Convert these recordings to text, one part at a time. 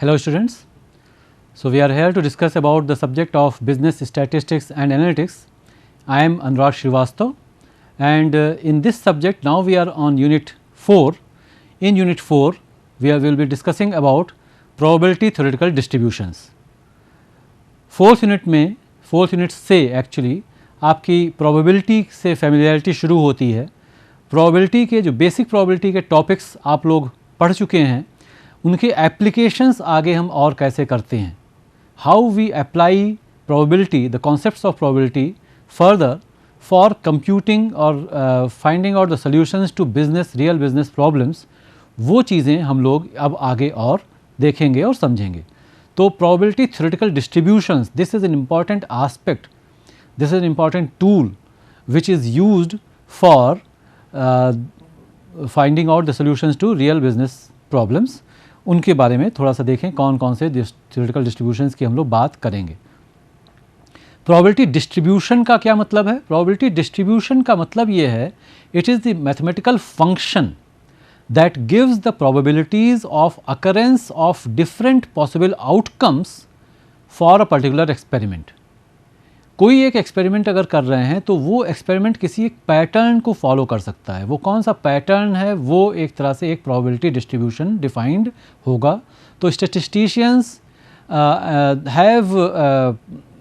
Hello students. So, we are here to discuss about the subject of business statistics and analytics. I am Anurag Srivastava, and in this subject now we are on unit 4. In unit 4 we will be discussing about probability theoretical distributions. Fourth unit से actually आपकी probability से familiarity शुरू होती है. Probability के जो basic probability के topics आप लोग पढ़ चुके हैं, उनके एप्लीकेशंस आगे हम और कैसे करते हैं, how we apply probability, the concepts of probability further for computing और finding out the solutions to business, real business problems, वो चीज़ें हम लोग अब आगे और देखेंगे और समझेंगे. तो probability theoretical distributions, this is an important aspect, this is an important tool which is used for finding out the solutions to real business problems. उनके बारे में थोड़ा सा देखें कौन कौन से थ्योरेटिकल डिस्ट्रीब्यूशंस की हम लोग बात करेंगे. प्रोबेबिलिटी डिस्ट्रीब्यूशन का क्या मतलब है? प्रोबेबिलिटी डिस्ट्रीब्यूशन का मतलब ये है, it is the mathematical function that gives the probabilities of occurrence of different possible outcomes for a particular experiment. कोई एक एक्सपेरिमेंट अगर कर रहे हैं तो वो एक्सपेरिमेंट किसी एक पैटर्न को फॉलो कर सकता है. वो कौन सा पैटर्न है, वो एक तरह से एक प्रोबेबिलिटी डिस्ट्रीब्यूशन डिफाइंड होगा. तो स्टैटिस्टिशियंस हैव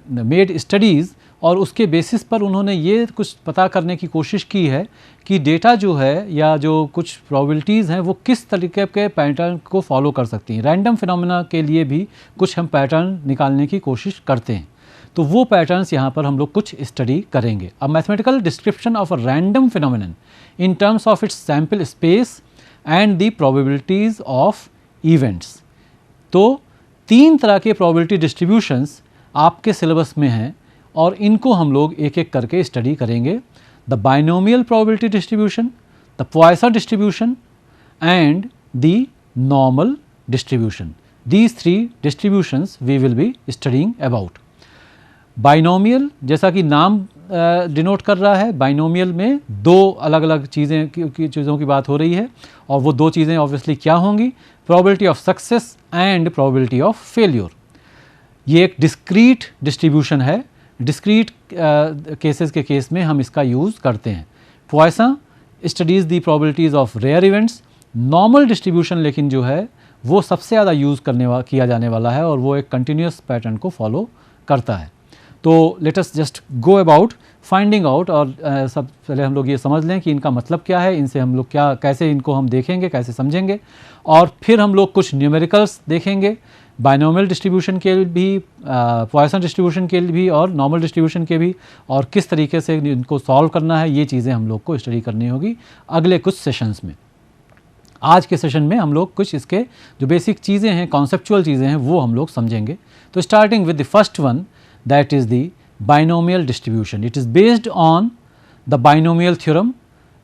मेड स्टडीज़ और उसके बेसिस पर उन्होंने ये कुछ पता करने की कोशिश की है कि डेटा जो है या जो कुछ प्रोबेबिलिटीज़ हैं वो किस तरीके के पैटर्न को फॉलो कर सकती हैं. रैंडम फिनोमेना के लिए भी कुछ हम पैटर्न निकालने की कोशिश करते हैं. तो वो पैटर्न्स यहाँ पर हम लोग कुछ स्टडी करेंगे. A mathematical description of a random phenomenon in terms of its sample space and the probabilities of events. तो 3 तरह के प्रोबेबिलिटी डिस्ट्रीब्यूशंस आपके सिलेबस में हैं और इनको हम लोग एक एक करके स्टडी करेंगे. The binomial probability distribution, the Poisson distribution and the normal distribution. These 3 distributions we will be studying about. Binomial, जैसा कि नाम डिनोट कर रहा है, बाइनोमियल में 2 अलग अलग चीज़ों की बात हो रही है और वो 2 चीज़ें ऑब्वियसली क्या होंगी? Probability of success and probability of failure. ये एक डिस्क्रीट डिस्ट्रीब्यूशन है. डिस्क्रीट केसेस के केस में हम इसका यूज़ करते हैं. Poisson studies the probabilities of rare events. Normal distribution लेकिन जो है वो सबसे ज़्यादा यूज़ किया जाने वाला है और वो एक कंटिन्यूस पैटर्न को फॉलो करता है. तो let us just go about finding out. और सब पहले हम लोग ये समझ लें कि इनका मतलब क्या है, इनसे हम लोग कैसे इनको हम देखेंगे, कैसे समझेंगे, और फिर हम लोग कुछ न्यूमेरिकल्स देखेंगे बाइनोमियल डिस्ट्रीब्यूशन के भी, पॉइसन डिस्ट्रीब्यूशन के भी और नॉर्मल डिस्ट्रीब्यूशन के भी, और किस तरीके से इनको सॉल्व करना है, ये चीज़ें हम लोग को स्टडी करनी होगी अगले कुछ सेशंस में. आज के सेशन में हम लोग कुछ इसके जो बेसिक चीज़ें हैं, कॉन्सेप्चुअल चीज़ें हैं, वो हम लोग समझेंगे. तो starting with the first one, that is the binomial distribution. It is based on the binomial theorem.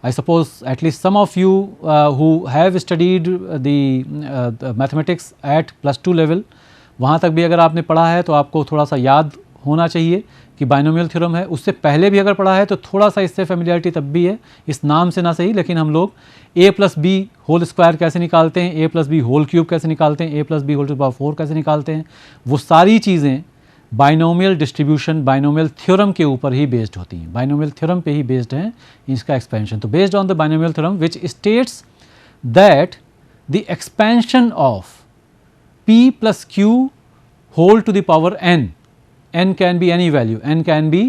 I suppose at least some of you who have studied the mathematics at +2 level, वहाँ तक भी अगर आपने पढ़ा है तो आपको थोड़ा सा याद होना चाहिए कि बाइनोमियल थ्योरम है. उससे पहले भी अगर पढ़ा है तो थोड़ा सा इससे फेमिलियरिटी तब भी है, इस नाम से ना सही, लेकिन हम लोग a+b होल स्क्वायर कैसे निकालते हैं, a+b होल क्यूब कैसे निकालते हैं, a+b होल टू पावर 4 कैसे निकालते हैं, वो सारी चीज़ें बाइनोमियल डिस्ट्रीब्यूशन, बाइनोमियल थ्योरम के ऊपर ही बेस्ड होती हैं. बाइनोमियल थ्योरम पे ही बेस्ड है इसका एक्सपेंशन. तो based on the binomial theorem which states that the expansion of p plus q whole to the power n, n can be any value, n can be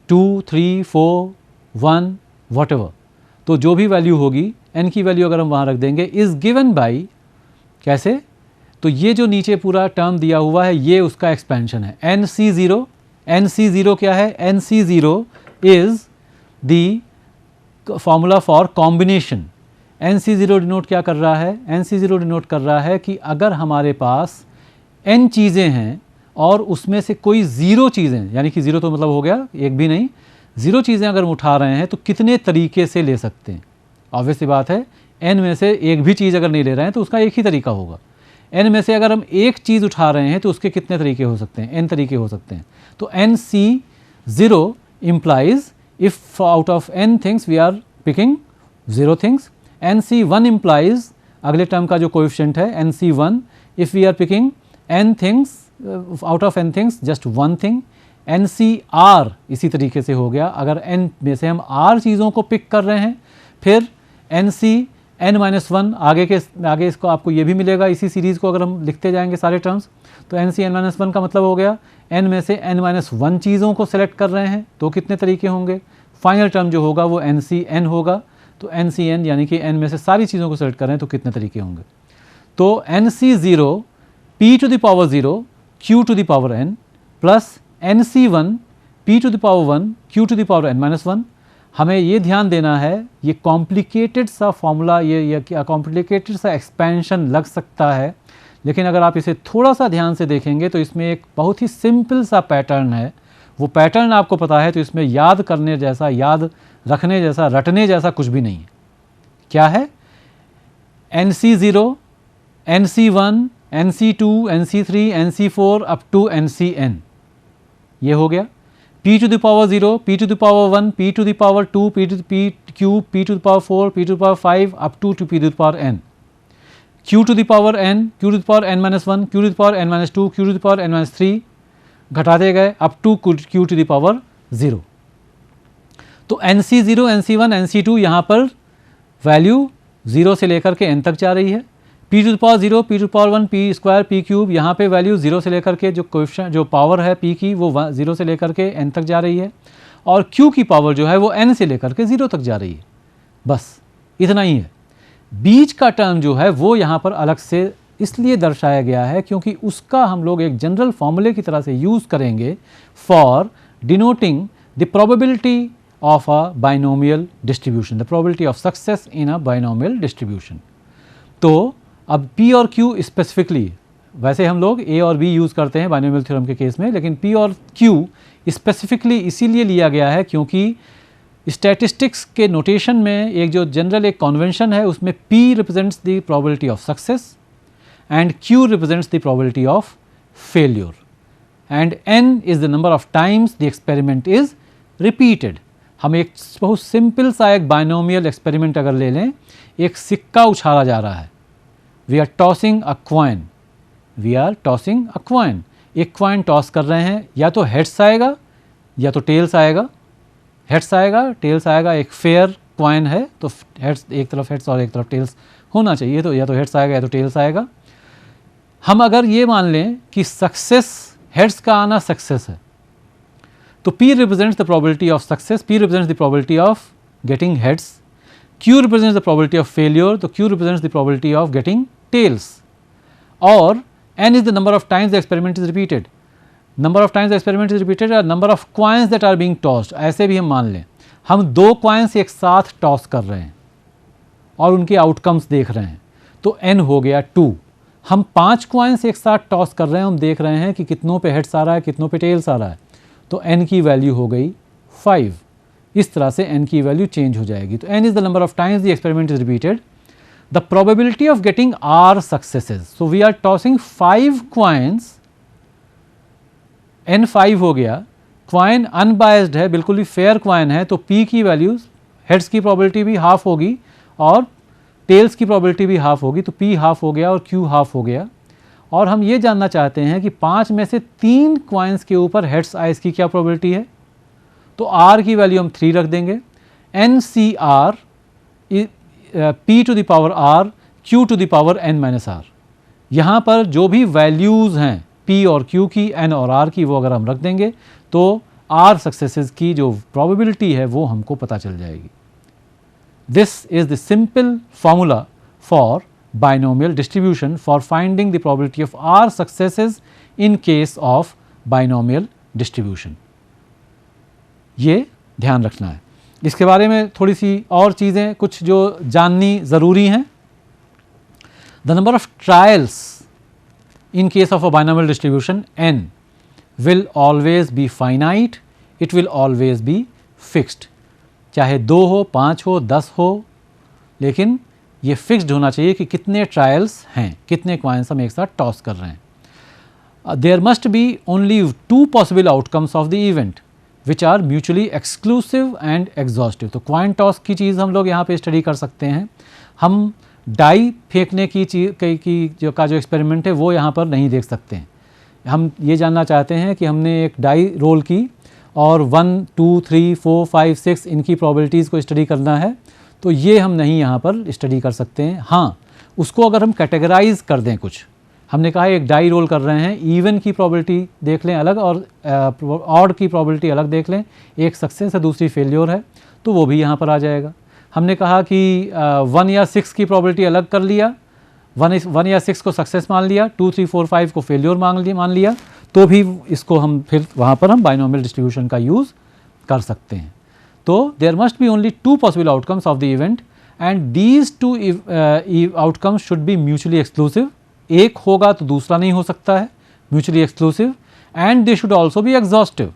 2, 3, 4, 1, whatever. तो जो भी value होगी, n की value अगर हम वहाँ रख देंगे, इज़ गिवन बाई, कैसे? तो ये जो नीचे पूरा टर्म दिया हुआ है ये उसका एक्सपेंशन है. NC0, NC0 क्या है? NC0 is the formula for combination. NC0 denote क्या कर रहा है? NC0 डिनोट कर रहा है कि अगर हमारे पास n चीज़ें हैं और उसमें से कोई 0 चीज़ें, यानी कि 0 तो मतलब हो गया एक भी नहीं, 0 चीज़ें अगर हम उठा रहे हैं तो कितने तरीके से ले सकते हैं? ऑब्वियस सी बात है, n में से एक भी चीज़ अगर नहीं ले रहे हैं तो उसका एक ही तरीका होगा. n में से अगर हम एक चीज़ उठा रहे हैं तो उसके कितने तरीके हो सकते हैं? n तरीके हो सकते हैं. तो NC0 implies if out of n things we are picking 0 things, NC1 implies अगले टर्म का जो कोएफिशिएंट है NC1, if we are picking n things out of n things just one thing, NCR इसी तरीके से हो गया, अगर n में से हम r चीज़ों को पिक कर रहे हैं, फिर NCn-1 आगे इसको आपको ये भी मिलेगा, इसी सीरीज़ को अगर हम लिखते जाएंगे सारे टर्म्स, तो NCn-1 का मतलब हो गया n में से n-1 चीज़ों को सेलेक्ट कर रहे हैं, तो कितने तरीके होंगे, फाइनल टर्म जो होगा वो NCn होगा, तो NCn यानी कि n में से सारी चीज़ों को सेलेक्ट कर रहे हैं तो कितने तरीके होंगे। तो NC0 p to the power 0 q to the power n plus NC1 p to the power 1 q to the power n-1। हमें ये ध्यान देना है, ये कॉम्प्लिकेटेड सा फॉर्मूला, ये कॉम्प्लिकेटेड सा एक्सपेंशन लग सकता है, लेकिन अगर आप इसे थोड़ा सा ध्यान से देखेंगे तो इसमें एक बहुत ही सिंपल सा पैटर्न है। वो पैटर्न आपको पता है तो इसमें याद करने जैसा, याद रखने जैसा, रटने जैसा कुछ भी नहीं है। क्या है? NC0, NC1, NC2, NC3, NC4 up to NCn, ये हो गया। p to the power 0, p to the power 1, p to the power 2, p to the cube, p to the power 4, p to the power 5 up to p to the power n, q to the power n, q to the power n-1, q to the power n-2, q to the power n-3 घटाते गए up to q to the power 0। तो NC0, NC1, NC2 यहाँ पर value 0 से लेकर के n तक जा रही है, p to the power 0, p to the power 1, p square, p cube, यहाँ पे वैल्यू 0 से लेकर के जो कोएफिशिएंट, जो पावर है p की, वो 0 से लेकर के n तक जा रही है, और q की पावर जो है वो n से लेकर के 0 तक जा रही है। बस इतना ही है। बीच का टर्म जो है वो यहाँ पर अलग से इसलिए दर्शाया गया है क्योंकि उसका हम लोग एक जनरल फॉर्मूले की तरह से यूज़ करेंगे for denoting the probability of a binomial distribution, the probability of success in a binomial distribution। तो अब P और Q स्पेसिफिकली, वैसे हम लोग A और B यूज़ करते हैं बाइनोमियल थ्योरम के केस में, लेकिन P और Q स्पेसिफिकली इसीलिए लिया गया है क्योंकि स्टैटिस्टिक्स के नोटेशन में एक जो जनरल एक कन्वेंशन है उसमें P represents the probability of success and Q represents the probability of failure and n is the number of times the experiment is repeated. हम एक बहुत सिंपल सा एक बाइनोमियल एक्सपेरिमेंट अगर ले लें, एक सिक्का उछाला जा रहा है, we are tossing a coin, we are tossing a coin, एक क्वाइन टॉस कर रहे हैं, या तो हेड्स आएगा या तो टेल्स आएगा, हेड्स आएगा टेल्स आएगा, एक फेयर क्वाइन है तो हेड्स, एक तरफ हेड्स और एक तरफ टेल्स होना चाहिए, तो या तो हेड्स आएगा या तो टेल्स आएगा। हम अगर ये मान लें कि सक्सेस, हेड्स का आना सक्सेस है, तो P represents the probability of success, P represents the probability of getting heads, Q represents the probability of failure, तो Q represents the probability of getting tails, और n is the number of times the experiment is repeated, number of times the experiment is repeated or number of coins that are being tossed। ऐसे भी हम मान लें हम 2 coins एक साथ toss कर रहे हैं और उनके आउटकम्स देख रहे हैं, तो n हो गया 2। हम 5 coins एक साथ टॉस कर रहे हैं, हम देख रहे हैं कि कितनों पे हेड्स आ रहा है, कितनों पे टेल्स आ रहा है, तो n की वैल्यू हो गई 5। इस तरह से n की वैल्यू चेंज हो जाएगी। तो n is the number of times the experiment is repeated, the probability of getting r successes. So we are tossing 5 coins, n 5 हो गया, क्वाइन अनबायस्ड है, बिल्कुल ही फेयर क्वाइन है, तो p की वैल्यू, हेड्स की प्रोबेबिलिटी भी हाफ होगी और टेल्स की प्रोबेबिलिटी भी हाफ होगी, तो p हाफ हो गया और q हाफ हो गया। और हम ये जानना चाहते हैं कि 5 में से 3 क्वाइंस के ऊपर हेड्स आए, इसकी क्या प्रोबेबिलिटी है, तो r की वैल्यू हम 3 रख देंगे, NCR p to the power r q to the power n-r। यहाँ पर जो भी वैल्यूज़ हैं p और q की, n और r की, वो अगर हम रख देंगे तो r सक्सेसेस की जो प्रोबेबिलिटी है वो हमको पता चल जाएगी। This is the simple formula for binomial distribution for finding the probability of r successes in case of binomial distribution। ये ध्यान रखना है। इसके बारे में थोड़ी सी और चीज़ें कुछ जो जाननी ज़रूरी हैं। The number of trials in case of a binomial distribution n will always be finite, it will always be fixed। चाहे 2 हो, 5 हो, 10 हो, लेकिन ये फिक्स्ड होना चाहिए कि कितने ट्रायल्स हैं, कितने क्वाइंस हम एक साथ टॉस कर रहे हैं। There must be only 2 possible outcomes of the event which are mutually exclusive and exhaustive. तो क्वाइन टॉस की चीज़ हम लोग यहाँ पे स्टडी कर सकते हैं। हम डाई फेंकने की जो एक्सपेरिमेंट है वो यहाँ पर नहीं देख सकते हैं। हम ये जानना चाहते हैं कि हमने एक डाई रोल की और 1, 2, 3, 4, 5, 6 इनकी प्रोबेबिलिटीज़ को स्टडी करना है, तो ये हम नहीं यहाँ पर स्टडी कर सकते हैं। हाँ, उसको अगर हम कैटेगराइज कर दें, कुछ हमने कहा एक डाई रोल कर रहे हैं, इवन की प्रोबेबिलिटी देख लें अलग और ऑड की प्रोबेबिलिटी अलग देख लें, एक सक्सेस है दूसरी फेल्योर है, तो वो भी यहाँ पर आ जाएगा। हमने कहा कि 1 या 6 की प्रोबेबिलिटी अलग कर लिया, 1 या 6 को सक्सेस मान लिया, 2, 3, 4, 5 को फेल्योर मान लिया, तो भी इसको हम फिर वहाँ पर हम बाइनोमियल डिस्ट्रीब्यूशन का यूज़ कर सकते हैं। तो there must be only 2 possible outcomes of the event and these 2 outcomes should be mutually exclusive. एक होगा तो दूसरा नहीं हो सकता है, mutually exclusive, and they should also be exhaustive.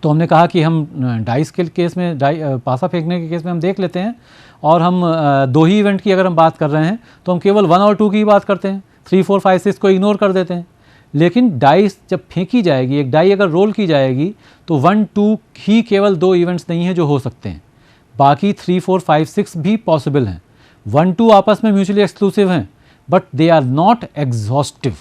तो हमने कहा कि हम डाइस के केस में, पासा फेंकने के केस में हम देख लेते हैं, और हम 2 ही इवेंट की अगर हम बात कर रहे हैं तो हम केवल 1 और 2 की बात करते हैं, 3, 4, 5, 6 को इग्नोर कर देते हैं। लेकिन डाइस जब फेंकी जाएगी, एक डाई अगर रोल की जाएगी, तो 1, 2 ही केवल 2 इवेंट्स नहीं हैं जो हो सकते हैं, बाकी 3, 4, 5, 6 भी पॉसिबल हैं। 1, 2 आपस में म्यूचुअली एक्सक्लूसिव हैं, but they are not exhaustive.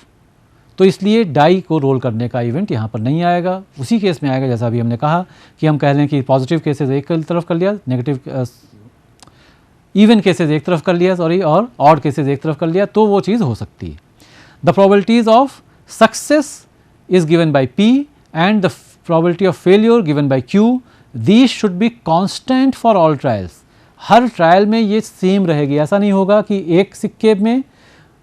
तो इसलिए डाई को रोल करने का इवेंट यहाँ पर नहीं आएगा। उसी केस में आएगा जैसा अभी हमने कहा कि हम कह लें कि पॉजिटिव केसेस एक तरफ कर लिया, नेगेटिव इवन केसेस एक तरफ कर लिया, और ऑड केसेस एक तरफ कर लिया, तो वो चीज़ हो सकती है। The probabilities of success is given by P and the probability of failure given by Q. These should be constant for all trials. Her trial में ये सेम रहेगी, ऐसा नहीं होगा कि एक सिक्के में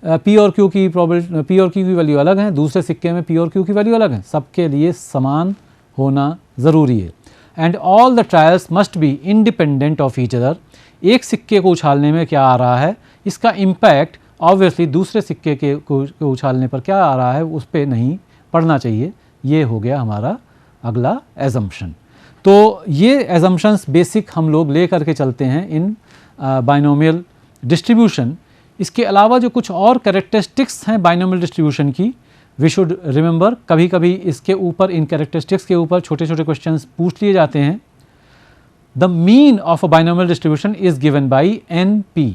P और Q की वैल्यू अलग है, दूसरे सिक्के में P और Q की वैल्यू अलग है, सबके लिए समान होना ज़रूरी है। And all the trials must be independent of each other. एक सिक्के को उछालने में क्या आ रहा है, इसका इम्पैक्ट ऑब्वियसली दूसरे सिक्के को उछालने पर क्या आ रहा है उस पर नहीं पड़ना चाहिए। ये हो गया हमारा अगला एजम्पशन। तो ये एजम्पशंस बेसिक हम लोग ले करके चलते हैं इन बाइनोमियल डिस्ट्रीब्यूशन। इसके अलावा जो कुछ और कैरेक्टरिस्टिक्स हैं बाइनोमियल डिस्ट्रीब्यूशन की, वी शुड रिमेंबर, कभी कभी इसके ऊपर, इन कैरेक्टरिस्टिक्स के ऊपर छोटे छोटे क्वेश्चंस पूछ लिए जाते हैं। The mean of a binomial distribution is given by NP,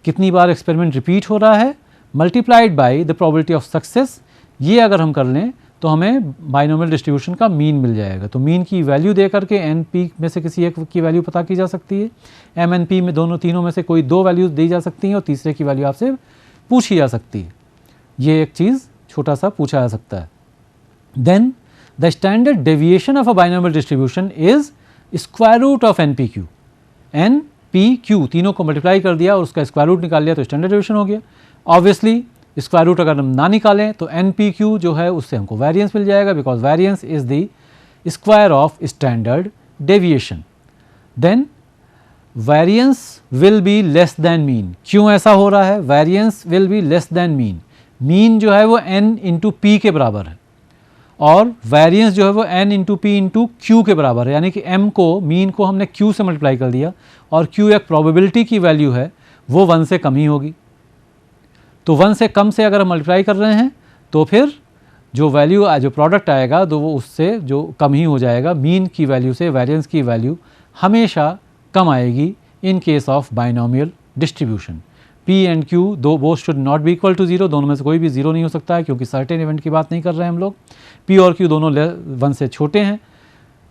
कितनी बार एक्सपेरिमेंट रिपीट हो रहा है, multiplied by the probability of success. ये अगर हम कर लें तो हमें बाइनोमियल डिस्ट्रीब्यूशन का मीन मिल जाएगा। तो मीन की वैल्यू दे करके NP में से किसी एक की वैल्यू पता की जा सकती है, MNP में तीनों में से कोई 2 वैल्यूज दी जा सकती हैं, और तीसरे की वैल्यू आपसे पूछी जा सकती है। ये एक चीज़ छोटा सा पूछा जा सकता है। Then the standard deviation of a binomial distribution is square root of NPQ। NPQ तीनों को मल्टीप्लाई कर दिया और उसका स्क्वायर रूट निकाल लिया तो स्टैंडर्ड डेविएशन हो गया। ऑब्वियसली स्क्वायर रूट अगर हम ना निकालें तो NPQ जो है उससे हमको वेरिएंस मिल जाएगा, because variance is the square of standard deviation. Then variance will be less than mean. क्यों ऐसा हो रहा है? Variance will be less than mean. Mean जो है वो N इंटू P के बराबर है, और वेरिएंस जो है वो N into P into Q के बराबर है। यानी कि M को, मीन को हमने Q से मल्टीप्लाई कर दिया, और Q एक प्रोबेबिलिटी की वैल्यू है, वो 1 से कम ही होगी। तो 1 से कम से अगर हम मल्टीप्लाई कर रहे हैं तो फिर जो वैल्यू, जो प्रोडक्ट आएगा तो वो उससे जो कम ही हो जाएगा। मीन की वैल्यू से वेरिएंस की वैल्यू हमेशा कम आएगी in case of binomial distribution. P and Q both should not be equal to 0, दोनों में से कोई भी 0 नहीं हो सकता है, क्योंकि सर्टेन इवेंट की बात नहीं कर रहे हैं हम लोग। P और Q दोनों 1 से छोटे हैं,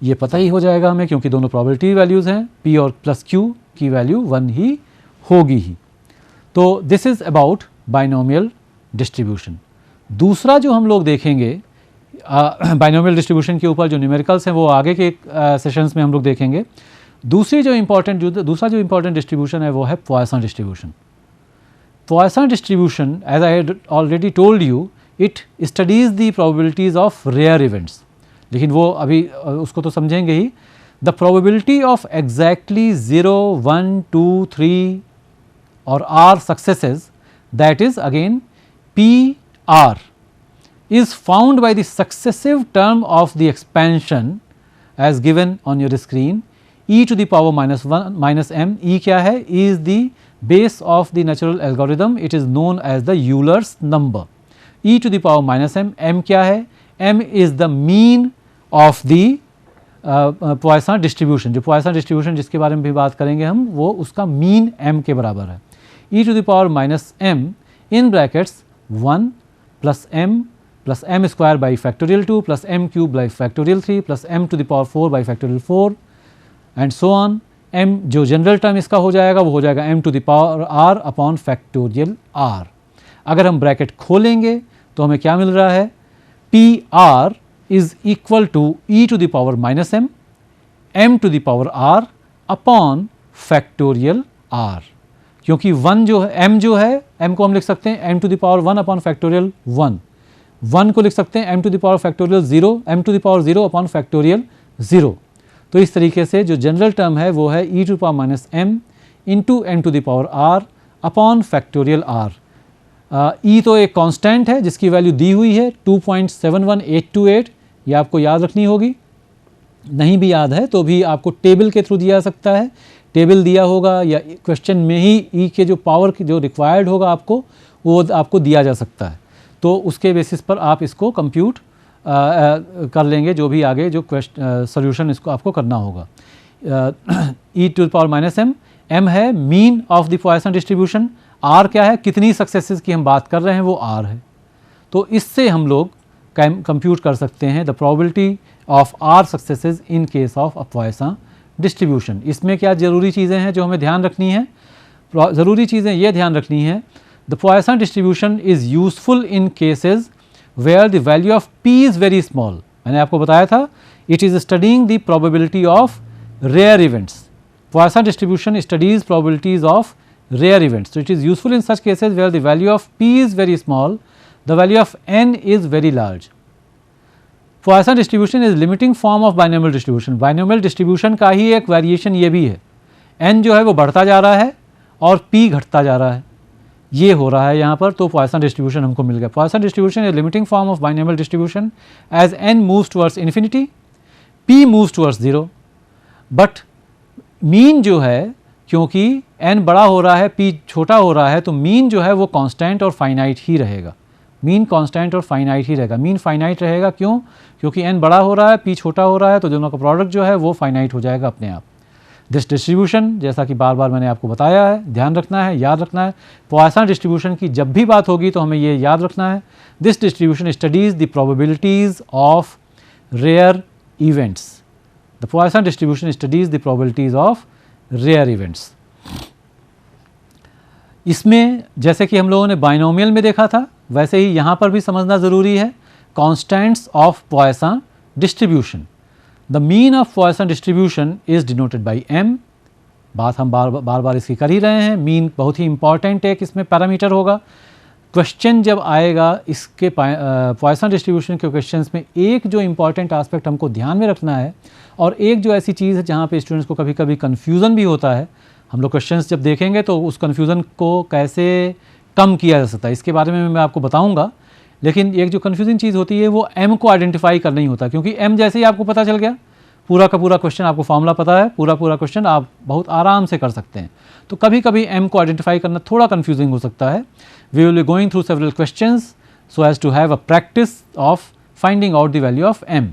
ये पता ही हो जाएगा हमें, क्योंकि दोनों प्रोबेबिलिटी वैल्यूज़ हैं। P और प्लस Q की वैल्यू 1 ही होगी ही। तो this is about binomial distribution. दूसरा जो हम लोग देखेंगे बाइनोमियल डिस्ट्रीब्यूशन के ऊपर जो न्यूमेरिकल्स हैं वो आगे के सेशंस में हम लोग देखेंगे। दूसरा जो इम्पॉर्टेंट डिस्ट्रीब्यूशन है वो है Poisson distribution. Poisson distribution, as I had already told you, it studies the probabilities of rare events. लेकिन वो अभी उसको तो समझेंगे ही। द प्रोबेबिलिटी ऑफ एग्जैक्टली 0, 1, 2, 3 और R successes, that is again PR, is found by the successive term of the expansion as given on your screen, e to the power minus m. E क्या है? E is the base of the natural algorithm. It is known as the Euler's number. E to the power minus m. M क्या है? M is the mean of the Poisson distribution. जो Poisson distribution जिसके बारे में भी बात करेंगे हम, वो उसका मीन m के बराबर है। e to the power minus m in brackets 1 plus m square by factorial 2 plus m cube by factorial 3 plus m to the power 4 by factorial 4 and so on. m जो general term इसका हो जाएगा वो हो जाएगा m to the power r upon factorial r. अगर हम bracket खोलेंगे तो हमें क्या मिल रहा है, P R is equal to e to the power minus m to the power r upon factorial r. क्योंकि 1 जो है m जो है m को हम लिख सकते हैं m to the power 1 upon factorial 1 को लिख सकते हैं m to the power factorial 0 m to the power 0 upon factorial 0. तो इस तरीके से जो जनरल टर्म है वो है e to power minus m into m to the power r upon factorial r. e तो एक कांस्टेंट है जिसकी वैल्यू दी हुई है 2.71828, ये आपको याद रखनी होगी. नहीं भी याद है तो भी आपको टेबल के थ्रू दिया जा सकता है, टेबल दिया होगा या क्वेश्चन में ही e के जो पावर जो रिक्वायर्ड होगा आपको वो आपको दिया जा सकता है. तो उसके बेसिस पर आप इसको कंप्यूट कर लेंगे जो भी आगे जो सॉल्यूशन इसको आपको करना होगा. e to the power minus m है mean of the Poisson distribution, r क्या है, कितनी सक्सेसेस की हम बात कर रहे हैं वो r है. तो इससे हम लोग कंप्यूट कर सकते हैं the probability of r successes in case of a Poisson distribution. इसमें क्या ज़रूरी चीज़ें हैं जो हमें ध्यान रखनी है, ज़रूरी चीज़ें ये ध्यान रखनी है, the Poisson distribution is useful in cases where the value of p is very small. मैंने आपको बताया था it is studying the probability of rare events. Poisson distribution studies probabilities of rare events. So it is useful in such cases where the value of p is very small, the value of n is very large. Poisson distribution is limiting form of binomial distribution. Binomial distribution का ही एक variation ये भी है, n जो है वो बढ़ता जा रहा है और p घटता जा रहा है, ये हो रहा है यहाँ पर. तो Poisson distribution हमको मिल गया. Poisson distribution is limiting form of binomial distribution as n moves towards infinity, p moves towards 0. But mean जो है क्योंकि n बड़ा हो रहा है p छोटा हो रहा है तो मीन जो है वो कांस्टेंट और फाइनाइट ही रहेगा. मीन कांस्टेंट और फाइनाइट ही रहेगा. मीन फाइनाइट रहेगा क्यों, क्योंकि n बड़ा हो रहा है p छोटा हो रहा है तो दोनों का प्रोडक्ट जो है वो फाइनाइट हो जाएगा अपने आप. दिस डिस्ट्रीब्यूशन जैसा कि बार बार मैंने आपको बताया है, ध्यान रखना है, याद रखना है. पॉइसन डिस्ट्रीब्यूशन की जब भी बात होगी तो हमें ये याद रखना है, this distribution studies the probabilities of rare events. The Poisson distribution studies the probabilities of rare events. इसमें जैसे कि हम लोगों ने बाइनोमियल में देखा था वैसे ही यहाँ पर भी समझना ज़रूरी है constants of Poisson distribution. The mean of Poisson distribution is denoted by m. बात हम बार बार इसकी कर ही रहे हैं. मीन बहुत ही इंपॉर्टेंट एक इसमें पैरामीटर होगा. क्वेश्चन जब आएगा इसके पॉइसन डिस्ट्रीब्यूशन के क्वेश्चंस में एक जो इंपॉर्टेंट एस्पेक्ट हमको ध्यान में रखना है और एक जो ऐसी चीज़ है जहाँ पे स्टूडेंट्स को कभी कभी कन्फ्यूज़न भी होता है, हम लोग क्वेश्चंस जब देखेंगे तो उस कन्फ्यूज़न को कैसे कम किया जा सकता है इसके बारे में मैं आपको बताऊंगा. लेकिन एक जो कन्फ्यूजिंग चीज़ होती है वो m को आइडेंटिफाई करना ही होता है, क्योंकि m जैसे ही आपको पता चल गया पूरा का पूरा क्वेश्चन, आपको फॉर्मूला पता है, पूरा क्वेश्चन आप बहुत आराम से कर सकते हैं. तो कभी कभी m को आइडेंटिफाई करना थोड़ा कन्फ्यूजिंग हो सकता है. We will be going through several questions so as to have a practice of finding out the value of m.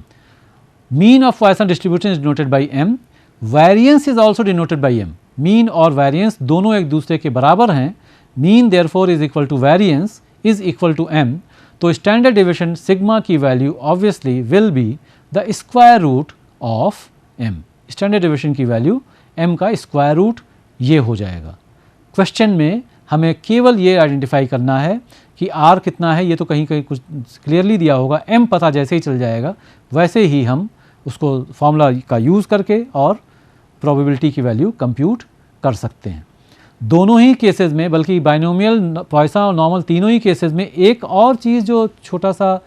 Mean of Poisson distribution is denoted by m. Variance is also denoted by m. Mean और variance दोनों एक दूसरे के बराबर हैं. Mean therefore is equal to variance is equal to m. तो standard deviation sigma की value obviously will be the square root of m. Standard deviation की वैल्यू m का स्क्वायर रूट ये हो जाएगा. क्वेश्चन में हमें केवल ये आइडेंटिफाई करना है कि r कितना है, ये तो कहीं कहीं कुछ क्लियरली दिया होगा. m पता जैसे ही चल जाएगा वैसे ही हम उसको फॉर्मूला का यूज़ करके और प्रोबेबिलिटी की वैल्यू कंप्यूट कर सकते हैं. दोनों ही केसेस में, बल्कि बाइनोमियल, पॉइसन और नॉर्मल तीनों ही केसेस में एक और चीज़ जो छोटा सा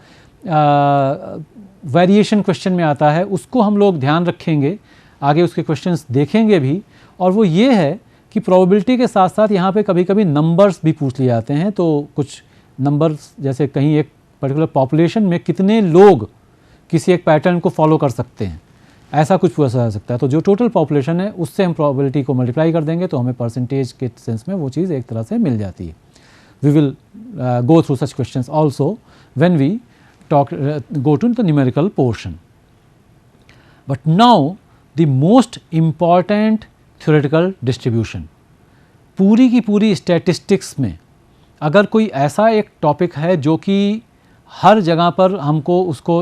वेरिएशन क्वेश्चन में आता है उसको हम लोग ध्यान रखेंगे, आगे उसके क्वेश्चंस देखेंगे भी. और वो ये है कि प्रोबेबिलिटी के साथ साथ यहाँ पे कभी कभी नंबर्स भी पूछ लिए जाते हैं. तो कुछ नंबर्स जैसे कहीं एक पर्टिकुलर पॉपुलेशन में कितने लोग किसी एक पैटर्न को फॉलो कर सकते हैं, ऐसा कुछ पूछा जा सकता है. तो जो टोटल पॉपुलेशन है उससे हम प्रोबेबिलिटी को मल्टीप्लाई कर देंगे तो हमें परसेंटेज के सेंस में वो चीज़ एक तरह से मिल जाती है. We will go through such questions also when we go to the numerical portion. But now the most important theoretical distribution. पूरी की पूरी स्टैटिस्टिक्स में अगर कोई ऐसा एक टॉपिक है जो कि हर जगह पर हमको उसको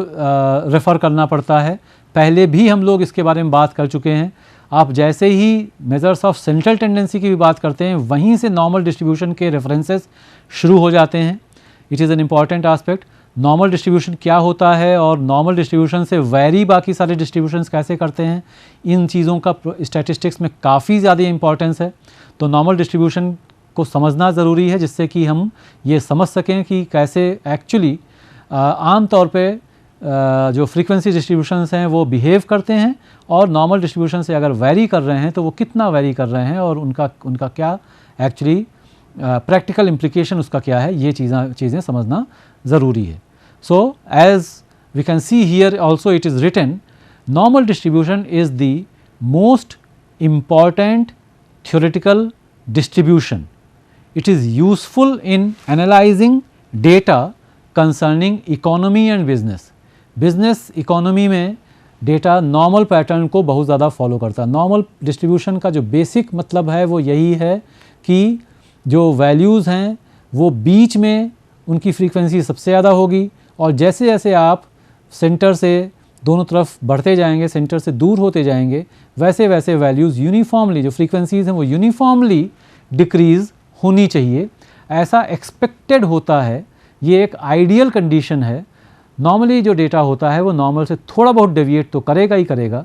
रेफ़र करना पड़ता है, पहले भी हम लोग इसके बारे में बात कर चुके हैं। आप जैसे ही मेजर्स ऑफ सेंट्रल टेंडेंसी की भी बात करते हैं, वहीं से नॉर्मल डिस्ट्रीब्यूशन के रेफरेंसेस शुरू हो जाते हैं। It is an important aspect. Normal distribution क्या होता है और नॉर्मल डिस्ट्रीब्यूशन से वैरी बाकी सारे डिस्ट्रीब्यूशंस कैसे करते हैं, इन चीज़ों का स्टैटिस्टिक्स में काफ़ी ज़्यादा इंपॉर्टेंस है। तो नॉर्मल डिस्ट्रीब्यूशन को समझना ज़रूरी है, जिससे कि हम ये समझ सकें कि कैसे एक्चुअली आम तौर पे जो फ्रीक्वेंसी डिस्ट्रीब्यूशंस हैं वो बिहेव करते हैं, और नॉर्मल डिस्ट्रीब्यूशन से अगर वैरी कर रहे हैं तो वो कितना वैरी कर रहे हैं और उनका क्या एक्चुअली प्रैक्टिकल इम्प्लीकेशन उसका क्या है, ये चीज़ें समझना ज़रूरी है। So as we can see here also it is written, normal distribution is the most important theoretical distribution. It is useful in analyzing data concerning economy and business. Business economy में data normal pattern को बहुत ज़्यादा follow करता है। Normal distribution का जो basic मतलब है वो यही है कि जो वैल्यूज़ हैं वो बीच में उनकी फ्रीक्वेंसी सबसे ज़्यादा होगी, और जैसे जैसे आप सेंटर से दोनों तरफ बढ़ते जाएंगे, सेंटर से दूर होते जाएंगे, वैसे वैसे वैल्यूज़ यूनिफॉर्मली, जो फ्रीक्वेंसीज़ हैं वो यूनिफॉर्मली डिक्रीज़ होनी चाहिए, ऐसा एक्सपेक्टेड होता है। ये एक आइडियल कंडीशन है। नॉर्मली जो डेटा होता है वो नॉर्मल से थोड़ा बहुत डेविएट तो करेगा ही करेगा।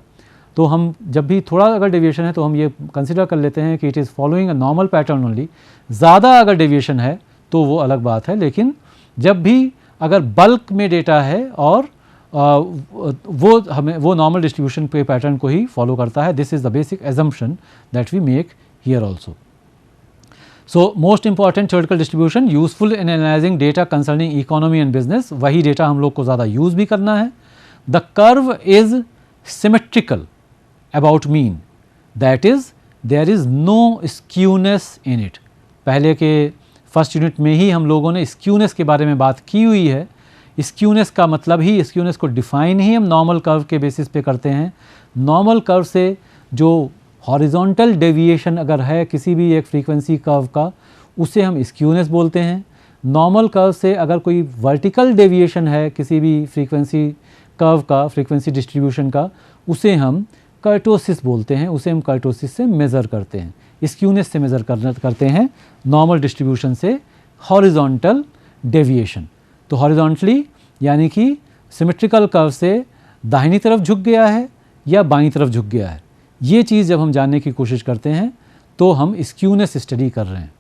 तो हम जब भी थोड़ा अगर डेविएशन है तो हम ये कंसिडर कर लेते हैं कि it is following a normal pattern only. ज़्यादा अगर डेविएशन है तो वो अलग बात है, लेकिन जब भी अगर बल्क में डेटा है और वो नॉर्मल डिस्ट्रीब्यूशन पे पैटर्न को ही फॉलो करता है। This is the basic assumption that we make here also. So most important theoretical distribution useful in analysing data concerning economy and business, वही डेटा हम लोग को ज़्यादा यूज़ भी करना है। The curve is symmetrical about mean, that is there is no skewness in it. पहले के फर्स्ट यूनिट में ही हम लोगों ने स्क्यूनेस के बारे में बात की हुई है। स्क्यूनेस का मतलब ही, स्क्यूनेस को डिफ़ाइन ही हम नॉर्मल कर्व के बेसिस पे करते हैं। नॉर्मल कर्व से जो हॉरिजॉन्टल डेविएशन अगर है किसी भी एक फ्रीक्वेंसी कर्व का, उसे हम स्क्यूनेस बोलते हैं। नॉर्मल कर्व से अगर कोई वर्टिकल डेविएशन है किसी भी फ्रीक्वेंसी कर्व का, फ्रीक्वेंसी डिस्ट्रीब्यूशन का, उसे हम कर्टोसिस बोलते हैं। उसे हम कर्टोसिस से मेज़र करते हैं, स्क्यूनेस से मेज़र करते हैं नॉर्मल डिस्ट्रीब्यूशन से हॉरिजॉन्टल डेविएशन। तो हॉरिजॉन्टली यानी कि सिमेट्रिकल कर्व से दाहिनी तरफ झुक गया है या बाईं तरफ झुक गया है, ये चीज़ जब हम जानने की कोशिश करते हैं तो हम स्क्यूनेस स्टडी कर रहे हैं।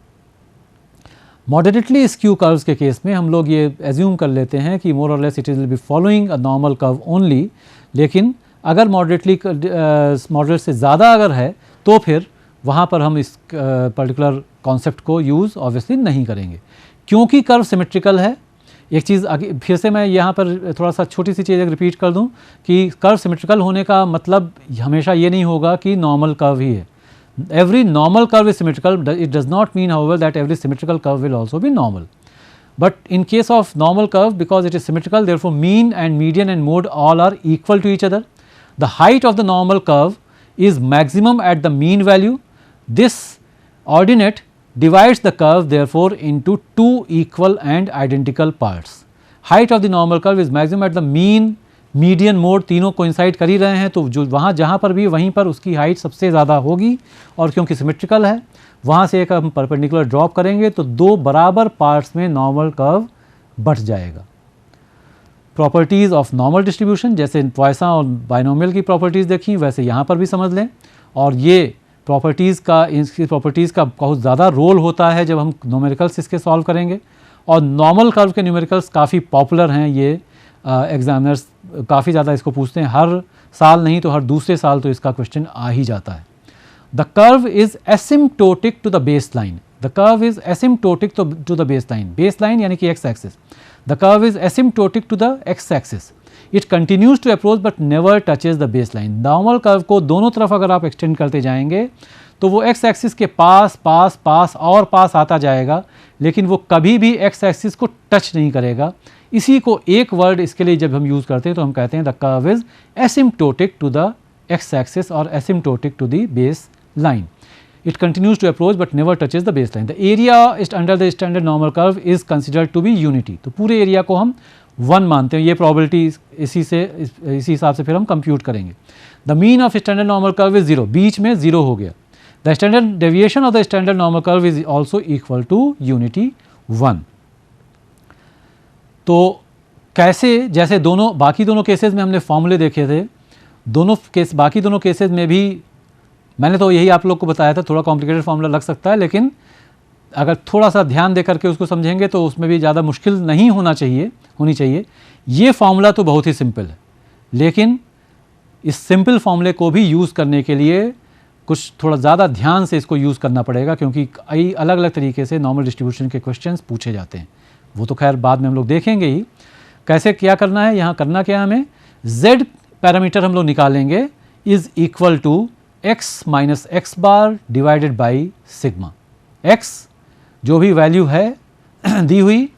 मॉडरेटली स्क्यू कर्व्स के केस में हम लोग ये एज्यूम कर लेते हैं कि मोर और less it will be following a normal curve only, लेकिन अगर मॉडरेट से ज़्यादा अगर है तो फिर वहाँ पर हम इस पर्टिकुलर कॉन्सेप्ट को यूज़ ऑब्वियसली नहीं करेंगे, क्योंकि कर्व सिमेट्रिकल है। एक चीज़ आगे फिर से मैं यहाँ पर थोड़ा सा छोटी सी चीज़ रिपीट कर दूँ कि कर्व सिमेट्रिकल होने का मतलब हमेशा ये नहीं होगा कि नॉर्मल कर्व ही है। Every normal curve is symmetrical. It does not mean, however, that every symmetrical curve will also be normal. But in case of normal curve, because it is symmetrical, therefore mean and median and mode all are equal to each other. The height of the normal curve is maximum at the mean value. This ordinate divides the curve therefore into two equal and identical parts. Height of the normal curve is maximum at the mean, median, mode तीनों coincide कर ही रहे हैं, तो जो वहाँ जहाँ पर भी वहीं पर उसकी हाइट सबसे ज़्यादा होगी, और क्योंकि सिमेट्रिकल है वहाँ से एक हम परपेंडिकुलर ड्रॉप करेंगे तो दो बराबर पार्ट्स में नॉर्मल कर्व बढ़ जाएगा। प्रॉपर्टीज़ ऑफ नॉर्मल डिस्ट्रीब्यूशन, जैसे पॉइसन और बाइनोमियल की प्रॉपर्टीज़ देखी, वैसे यहाँ पर भी समझ लें। और ये प्रॉपर्टीज़ का, इसकी प्रॉपर्टीज़ का बहुत ज़्यादा रोल होता है जब हम न्यूमेरिकल्स इसके सॉल्व करेंगे। और नॉर्मल कर्व के न्यूमेरिकल्स काफ़ी पॉपुलर हैं, ये एग्जामिनर्स काफ़ी ज़्यादा इसको पूछते हैं, हर साल नहीं तो हर दूसरे साल तो इसका क्वेश्चन आ ही जाता है। The curve is asymptotic to the base line. The curve is asymptotic to the base line. Base line यानी कि x axis. The curve is asymptotic to the x axis. It continues to approach but never touches the base line. Normal curve को दोनों तरफ अगर आप extend करते जाएंगे तो वो एक्स एक्सिस के पास पास पास और पास आता जाएगा, लेकिन वो कभी भी एक्स एक्सिस को टच नहीं करेगा। इसी को एक वर्ड इसके लिए जब हम यूज़ करते हैं तो हम कहते हैं the curve is asymptotic to the x axis और asymptotic to the base line. it continues to approach but never touches the baseline. The area is under the standard normal curve is considered to be unity. तो पूरे area को हम 1 मानते हैं, ये probability इसी हिसाब से फिर हम कंप्यूट करेंगे. The mean of standard normal curve is 0, बीच में 0 हो गया. The standard deviation of the standard normal curve is also equal to unity 1. तो कैसे, जैसे बाकी दोनों केसेस में हमने फॉर्मूले देखे थे, बाकी दोनों केसेस में भी मैंने तो यही आप लोग को बताया था. थोड़ा कॉम्प्लिकेटेड फॉर्मूला लग सकता है, लेकिन अगर थोड़ा सा ध्यान दे करके उसको समझेंगे तो उसमें भी ज़्यादा मुश्किल नहीं होनी चाहिए. ये फार्मूला तो बहुत ही सिंपल है, लेकिन इस सिंपल फार्मूले को भी यूज़ करने के लिए कुछ थोड़ा ज़्यादा ध्यान से इसको यूज़ करना पड़ेगा, क्योंकि कई अलग अलग तरीके से नॉर्मल डिस्ट्रीब्यूशन के क्वेश्चंस पूछे जाते हैं. वो तो खैर बाद में हम लोग देखेंगे ही कैसे क्या करना है. यहाँ करना क्या है, हमें z पैरामीटर हम लोग निकालेंगे is equal to x minus x bar divided by sigma. x जो भी वैल्यू है दी हुई,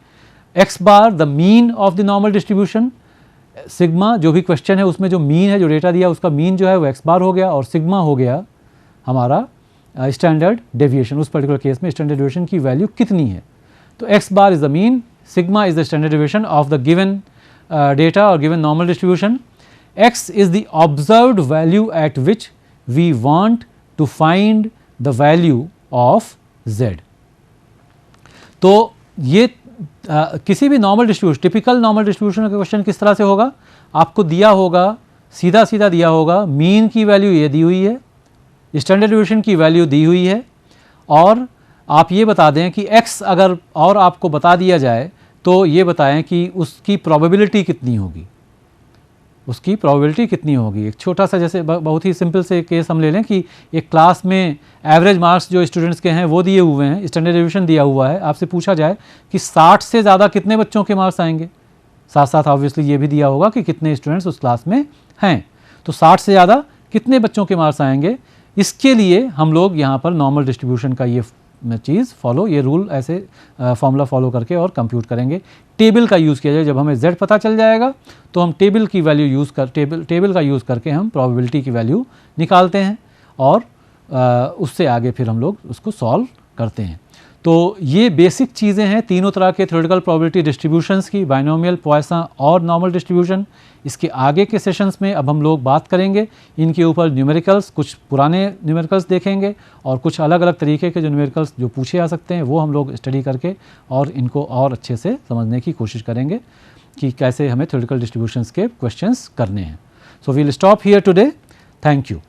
x bar the mean of the normal distribution, sigma जो भी क्वेश्चन है उसमें जो मीन है, जो डेटा दिया उसका मीन जो है वो x बार हो गया, और सिग्मा हो गया हमारा स्टैंडर्ड डेविएशन. उस पर्टिकुलर केस में स्टैंडर्ड डेविएशन की वैल्यू कितनी है. तो x bar is the mean, sigma is the standard deviation of the given data और given normal distribution. x is the observed value at which we want to find the value of z. तो ये किसी भी normal distribution, typical normal distribution का question किस तरह से होगा, आपको दिया होगा, सीधा सीधा दिया होगा, मीन की वैल्यू ये दी हुई है, स्टैंडर्ड डेविएशन की वैल्यू दी हुई है, और आप ये बता दें कि x अगर और आपको बता दिया जाए तो ये बताएं कि उसकी प्रोबेबिलिटी कितनी होगी, उसकी प्रोबेबिलिटी कितनी होगी. एक छोटा सा, जैसे बहुत ही सिंपल से केस हम ले लें कि एक क्लास में एवरेज मार्क्स जो स्टूडेंट्स के हैं वो दिए हुए हैं, स्टैंडर्ड डेविएशन दिया हुआ है. आपसे पूछा जाए कि 60 से ज़्यादा कितने बच्चों के मार्क्स आएंगे, साथ साथ ऑब्वियसली ये भी दिया होगा कि कितने स्टूडेंट्स उस क्लास में हैं. तो 60 से ज़्यादा कितने बच्चों के मार्क्स आएंगे, इसके लिए हम लोग यहाँ पर नॉर्मल डिस्ट्रीब्यूशन का ये चीज़ ये रूल ऐसे फॉर्मूला फॉलो करके और कंप्यूट करेंगे. टेबल का यूज़ किया जाए. जब हमें z पता चल जाएगा तो हम टेबल की वैल्यू टेबल का यूज़ करके हम प्रोबेबिलिटी की वैल्यू निकालते हैं, और उससे आगे फिर हम लोग उसको सॉल्व करते हैं. तो ये बेसिक चीज़ें हैं तीनों तरह के थ्योरेटिकल प्रोबेबिलिटी डिस्ट्रीब्यूशंस की, बाइनोमियल, पॉइसन और नॉर्मल डिस्ट्रीब्यूशन. इसके आगे के सेशंस में अब हम लोग बात करेंगे इनके ऊपर. न्यूमेरिकल्स, कुछ पुराने न्यूमेरिकल्स देखेंगे, और कुछ अलग अलग तरीके के जो न्यूमेरिकल्स जो पूछे जा सकते हैं वो हम लोग स्टडी करके और इनको और अच्छे से समझने की कोशिश करेंगे कि कैसे हमें थ्योरेटिकल डिस्ट्रीब्यूशंस के क्वेश्चंस करने हैं. So we'll stop here today. Thank you.